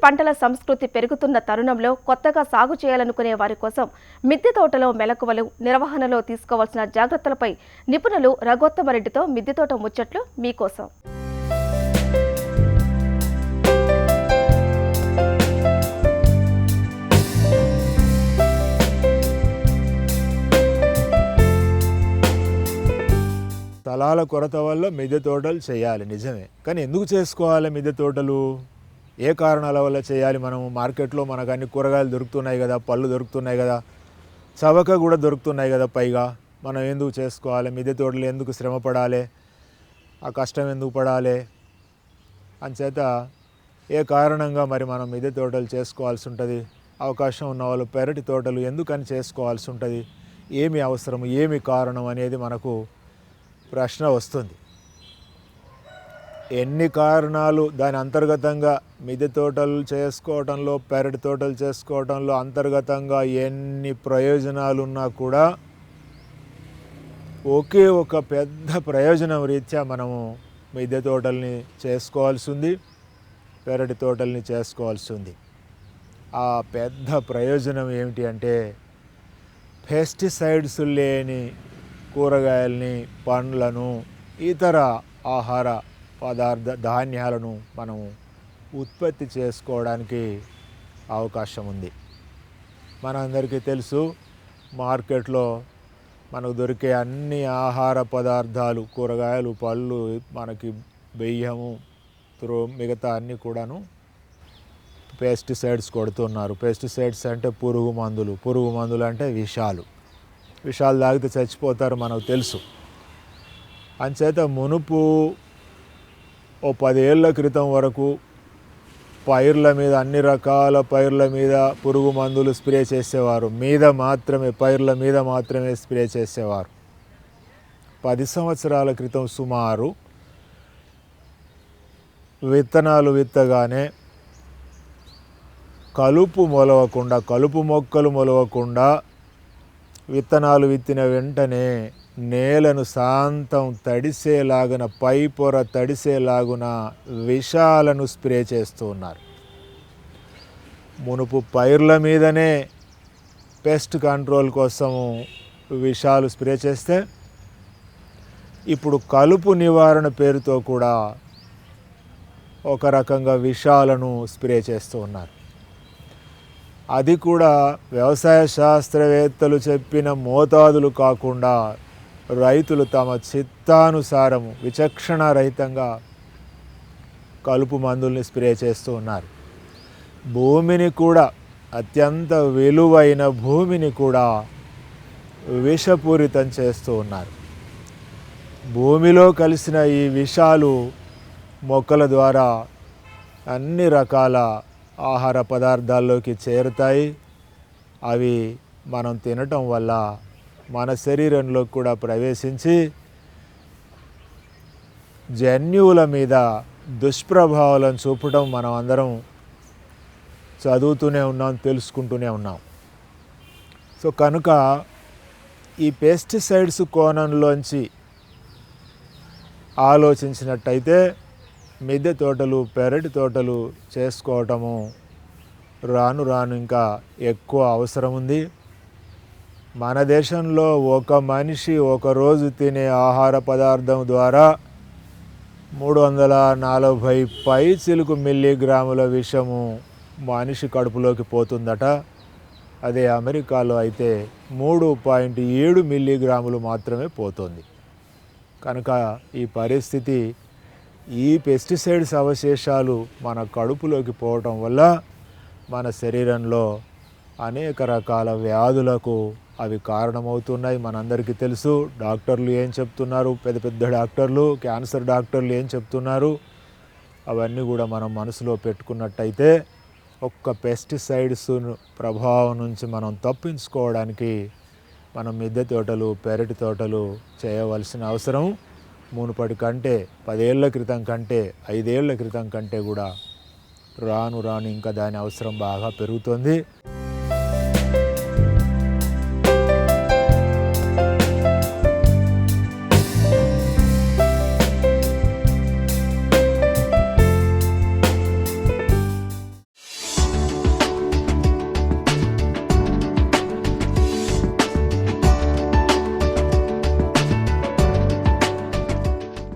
పంటల సంస్కృతి పెరుగుతున్న తరుణంలో కొత్తగా సాగు చేయాలనుకునే వారి కోసం మిద్దె తోటలో మెలకువలు, నిర్వహణలో తీసుకోవాల్సిన జాగ్రత్తలపై నిపుణులు రఘోత్తమరెడ్డితో మిద్దె తోట ముచ్చట్లు మీకోసం. స్థలాల కొరత వల్ల మిద్దె తోటలు చేయాలి, నిజమే. కానీ ఎందుకు చేసుకోవాలి మిద్దె తోటలు? ఏ కారణాల వల్ల చేయాలి? మనం మార్కెట్లో మనకు అన్ని కూరగాయలు దొరుకుతున్నాయి కదా, పళ్ళు దొరుకుతున్నాయి కదా, చవక కూడా దొరుకుతున్నాయి కదా. పైగా మనం ఎందుకు చేసుకోవాలి మిద్దె తోటలు? ఎందుకు శ్రమ పడాలి? ఆ కష్టం ఎందుకు పడాలి? అంచేత ఏ కారణంగా మరి మనం మిద్దె తోటలు చేసుకోవాల్సి ఉంటుంది? అవకాశం ఉన్న వాళ్ళు పెరటి తోటలు ఎందుకని చేసుకోవాల్సి ఉంటుంది? ఏమి అవసరం, ఏమి కారణం అనేది మనకు ప్రశ్న వస్తుంది. ఎన్ని కారణాలు దాని అంతర్గతంగా మిద్దె తోటలు చేసుకోవటంలో, పెరటి తోటలు చేసుకోవటంలో అంతర్గతంగా ఎన్ని ప్రయోజనాలు ఉన్నా కూడా ఒకే ఒక పెద్ద ప్రయోజనం రీత్యా మనము మిద్దె తోటల్ని చేసుకోవాల్సి ఉంది, పెరటి తోటల్ని చేసుకోవాల్సి ఉంది. ఆ పెద్ద ప్రయోజనం ఏమిటి అంటే పెస్టిసైడ్స్ లేని కూరగాయల్ని, పండ్లను, ఇతర ఆహార ధాన్యాలను మనం ఉత్పత్తి చేసుకోవడానికి అవకాశం ఉంది. మనందరికీ తెలుసు, మార్కెట్లో మనకు దొరికే అన్ని ఆహార పదార్థాలు, కూరగాయలు, పళ్ళు, మనకి బియ్యము, మిగతా అన్నీ కూడాను పెస్టిసైడ్స్ కొడుతున్నారు. పెస్టిసైడ్స్ అంటే పురుగు మందులు అంటే విషాలు తాగితే చచ్చిపోతారు, మనకు తెలుసు. అంచేత మునుపు ఓ 10 ఏళ్ల క్రితం వరకు పైర్ల మీద, అన్ని రకాల పైర్ల మీద పురుగు మందులు స్ప్రే చేసేవారు. పైర్ల మీద మాత్రమే స్ప్రే చేసేవారు. 10 సంవత్సరాల క్రితం సుమారు విత్తనాలు విత్తగానే కలుపు మొక్కలు మొలవకుండా విత్తనాలు విత్తిన వెంటనే నేలను శాంతం తడిసేలాగున, పై పొర తడిసేలాగున విషాలను స్ప్రే చేస్తూ ఉన్నారు. మునుపు పైర్ల మీదనే పెస్ట్ కంట్రోల్ కోసము విషాలు స్ప్రే చేస్తే, ఇప్పుడు కలుపు నివారణ పేరుతో కూడా ఒక రకంగా విషాలను స్ప్రే చేస్తూ ఉన్నారు. అది కూడా వ్యవసాయ శాస్త్రవేత్తలు చెప్పిన మోతాదులు కాకుండా రైతులు తమ చిత్తానుసారము, విచక్షణారహితంగా కలుపు మందుల్ని స్ప్రే చేస్తూ ఉన్నారు. భూమిని కూడా, అత్యంత విలువైన భూమిని కూడా విషపూరితం చేస్తూ ఉన్నారు. భూమిలో కలిసిన ఈ విషాలు మొక్కల ద్వారా అన్ని రకాల ఆహార పదార్థాల్లోకి చేరుతాయి. అవి మనం తినటం వల్ల మన శరీరంలో కూడా ప్రవేశించి జన్యువుల మీద దుష్ప్రభావాలను చూపటం మనం అందరం చదువుతూనే ఉన్నాం, తెలుసుకుంటూనే ఉన్నాం. సో కనుక ఈ పెస్టిసైడ్స్ కోణంలోంచి ఆలోచించినట్టయితే మిద్దె తోటలు, పెరటి తోటలు చేసుకోవటము రాను ఇంకా ఎక్కువ అవసరం ఉంది. మన దేశంలో ఒక మనిషి ఒకరోజు తినే ఆహార పదార్థం ద్వారా 340 పైచిలుకు మిల్లీగ్రాముల విషము మనిషి కడుపులోకి పోతుందట. అదే అమెరికాలో అయితే 3.7 మిల్లీగ్రాములు మాత్రమే పోతుంది. కనుక ఈ పరిస్థితి, ఈ పెస్టిసైడ్స్ అవశేషాలు మన కడుపులోకి పోవటం వల్ల మన శరీరంలో అనేక రకాల వ్యాధులకు అవి కారణమవుతున్నాయి. మనందరికీ తెలుసు. డాక్టర్లు ఏం చెప్తున్నారు, పెద్ద డాక్టర్లు, క్యాన్సర్ డాక్టర్లు ఏం చెప్తున్నారు, అవన్నీ కూడా మనం మనసులో పెట్టుకున్నట్టయితే ఒక్క పెస్టిసైడ్స్ ప్రభావం నుంచి మనం తప్పించుకోవడానికి మనం మిద్దె తోటలు, పెరటి తోటలు చేయవలసిన అవసరం మునుపటి కంటే, 10 ఏళ్ల క్రితం కంటే, 5 ఏళ్ల క్రితం కంటే కూడా రాను ఇంకా దాని అవసరం బాగా పెరుగుతుంది.